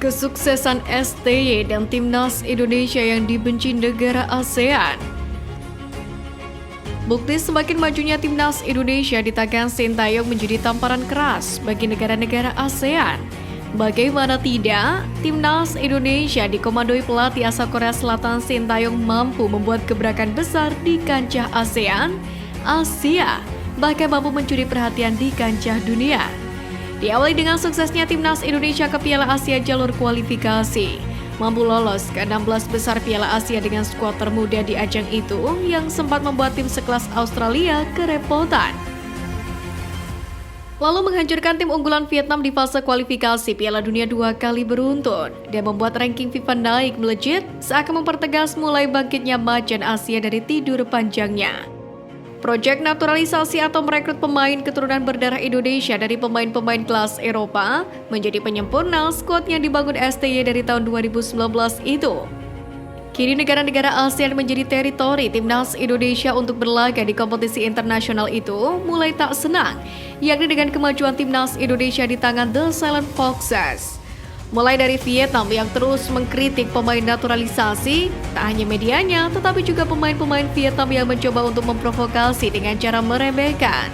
Kesuksesan STY dan Timnas Indonesia yang dibenci negara ASEAN. Bukti semakin majunya Timnas Indonesia di tangan Sintayong menjadi tamparan keras bagi negara-negara ASEAN. Bagaimana tidak, Timnas Indonesia dikomandoi pelatih asal Korea Selatan Sintayong mampu membuat gebrakan besar di kancah ASEAN, Asia, bahkan mampu mencuri perhatian di kancah dunia. Diawali dengan suksesnya Timnas Indonesia ke Piala Asia jalur kualifikasi, mampu lolos ke 16 besar Piala Asia dengan skuad termuda di ajang itu yang sempat membuat tim sekelas Australia kerepotan. Lalu menghancurkan tim unggulan Vietnam di fase kualifikasi Piala Dunia 2 kali beruntun dan membuat ranking FIFA naik melejit seakan mempertegas mulai bangkitnya macan Asia dari tidur panjangnya. Proyek naturalisasi atau merekrut pemain keturunan berdarah Indonesia dari pemain-pemain kelas Eropa menjadi penyempurna skuad yang dibangun STY dari tahun 2019 itu. Kini negara-negara ASEAN menjadi teritori Timnas Indonesia untuk berlaga di kompetisi internasional itu mulai tak senang, yakni dengan kemajuan Timnas Indonesia di tangan The Silent Foxes. Mulai dari Vietnam yang terus mengkritik pemain naturalisasi, tak hanya medianya, tetapi juga pemain-pemain Vietnam yang mencoba untuk memprovokasi dengan cara meremehkan.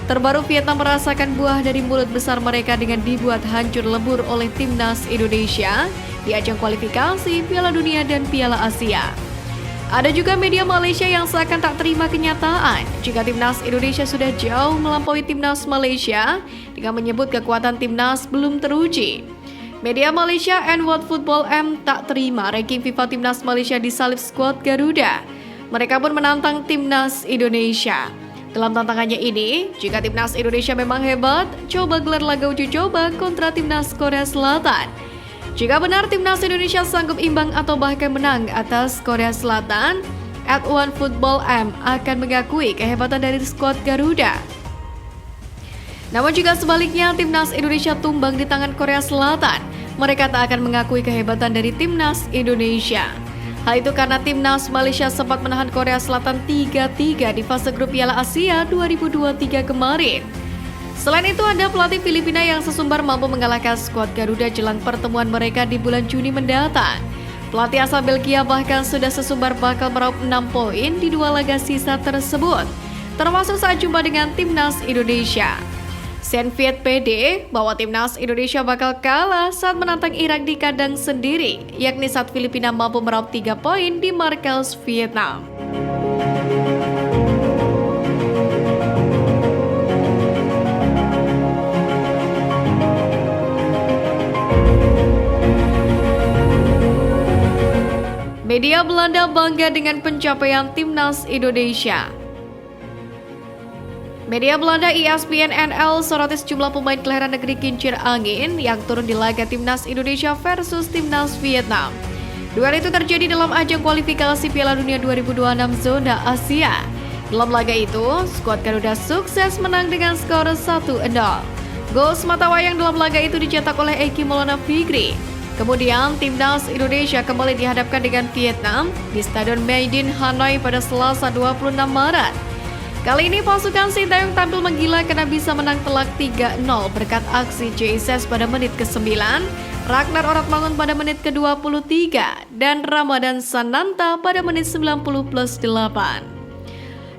Terbaru Vietnam merasakan buah dari mulut besar mereka dengan dibuat hancur lebur oleh Timnas Indonesia di ajang kualifikasi Piala Dunia dan Piala Asia. Ada juga media Malaysia yang seakan tak terima kenyataan jika Timnas Indonesia sudah jauh melampaui Timnas Malaysia dengan menyebut kekuatan Timnas belum teruji. Media Malaysia and World Football M tak terima ranking FIFA Timnas Malaysia disalip skuad Garuda. Mereka pun menantang Timnas Indonesia. Dalam tantangannya ini, jika Timnas Indonesia memang hebat, coba gelar laga uji coba kontra Timnas Korea Selatan. Jika benar Timnas Indonesia sanggup imbang atau bahkan menang atas Korea Selatan, One Football M akan mengakui kehebatan dari skuad Garuda. Namun jika sebaliknya Timnas Indonesia tumbang di tangan Korea Selatan, mereka tak akan mengakui kehebatan dari Timnas Indonesia. Hal itu karena Timnas Malaysia sempat menahan Korea Selatan 3-3 di fase grup Piala Asia 2023 kemarin. Selain itu ada pelatih Filipina yang sesumbar mampu mengalahkan skuad Garuda jelang pertemuan mereka di bulan Juni mendatang. Pelatih asal Belgia bahkan sudah sesumbar bakal meraup 6 poin di 2 laga sisa tersebut, termasuk saat jumpa dengan Timnas Indonesia. Saint Viet pede bahwa Timnas Indonesia bakal kalah saat menantang Irak di kandang sendiri, yakni saat Filipina mampu meraup 3 poin di markas Vietnam. Media Belanda bangga dengan pencapaian Timnas Indonesia. Media Belanda ESPN NL soroti sejumlah pemain kelahiran negeri kincir angin yang turun di laga Timnas Indonesia versus Timnas Vietnam. Duel itu terjadi dalam ajang kualifikasi Piala Dunia 2026 zona Asia. Dalam laga itu, skuad Garuda sukses menang dengan skor 1-0. Gol sematawayang dalam laga itu dicetak oleh Eki Maulana Fikri. Kemudian, Timnas Indonesia kembali dihadapkan dengan Vietnam di Stadion Maidin Hanoi pada Selasa 26 Maret. Kali ini pasukan Sintayong tampil menggila karena bisa menang telak 3-0 berkat aksi Jesus pada menit ke-9, Ragnar Oratmangun pada menit ke-23, dan Ramadan Sananta pada menit 90+8.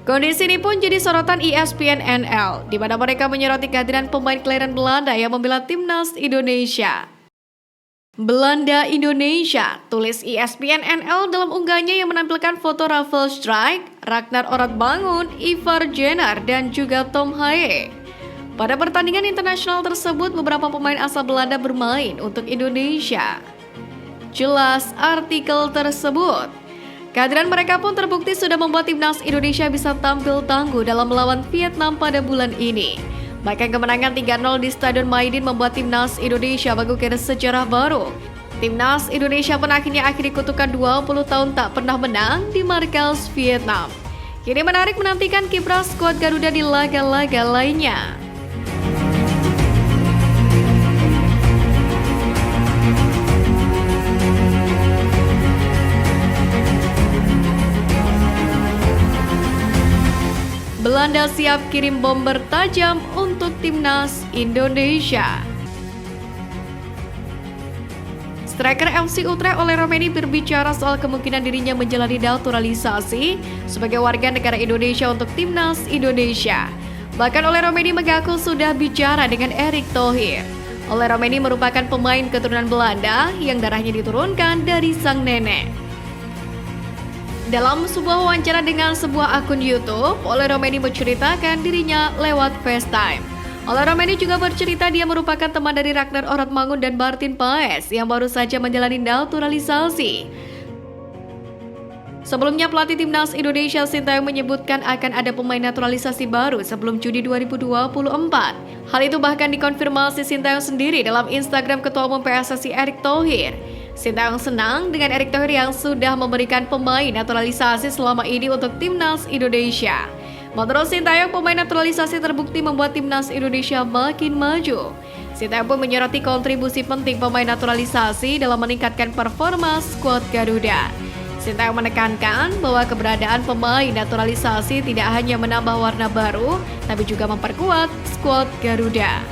Kondisi ini pun jadi sorotan ESPN NL, di mana mereka menyoroti kehadiran pemain kelahiran Belanda yang membela Timnas Indonesia. Belanda Indonesia, tulis ESPN NL dalam unggahannya yang menampilkan foto Rafael Strijk, Ragnar Oratmangun, Ivar Jenner, dan juga Tom Haye. Pada pertandingan internasional tersebut, beberapa pemain asal Belanda bermain untuk Indonesia. Jelas artikel tersebut. Kehadiran mereka pun terbukti sudah membuat Timnas Indonesia bisa tampil tangguh dalam melawan Vietnam pada bulan ini. Bahkan kemenangan 3-0 di Stadion Maidin membuat Timnas Indonesia mengukir sejarah baru. Timnas Indonesia pun akhirnya akhiri kutukan 20 tahun tak pernah menang di markas Vietnam. Kini menarik menantikan kiprah skuad Garuda di laga-laga lainnya. Belanda siap kirim bomber tajam untuk Timnas Indonesia. Striker FC Utrecht Ole Roemeny berbicara soal kemungkinan dirinya menjalani naturalisasi sebagai warga negara Indonesia untuk timnas Indonesia. Bahkan Ole Roemeny mengaku sudah bicara dengan Erick Thohir. Ole Roemeny merupakan pemain keturunan Belanda yang darahnya diturunkan dari sang nenek. Dalam sebuah wawancara dengan sebuah akun YouTube, Ole Roemeny menceritakan dirinya lewat FaceTime. Ole Roemeny juga bercerita dia merupakan teman dari Ragnar Oratmangun dan Martin Paes yang baru saja menjalani naturalisasi. Sebelumnya pelatih timnas Indonesia Sintayong menyebutkan akan ada pemain naturalisasi baru sebelum Juni 2024. Hal itu bahkan dikonfirmasi Sintayong sendiri dalam Instagram Ketua Umum PSSI Erick Thohir. Sintayong senang dengan Erick Thohir yang sudah memberikan pemain naturalisasi selama ini untuk timnas Indonesia. Menurut Sintayong, pemain naturalisasi terbukti membuat timnas Indonesia makin maju. Sintayong pun menyoroti kontribusi penting pemain naturalisasi dalam meningkatkan performa skuad Garuda. Sintayong menekankan bahwa keberadaan pemain naturalisasi tidak hanya menambah warna baru, tapi juga memperkuat skuad Garuda.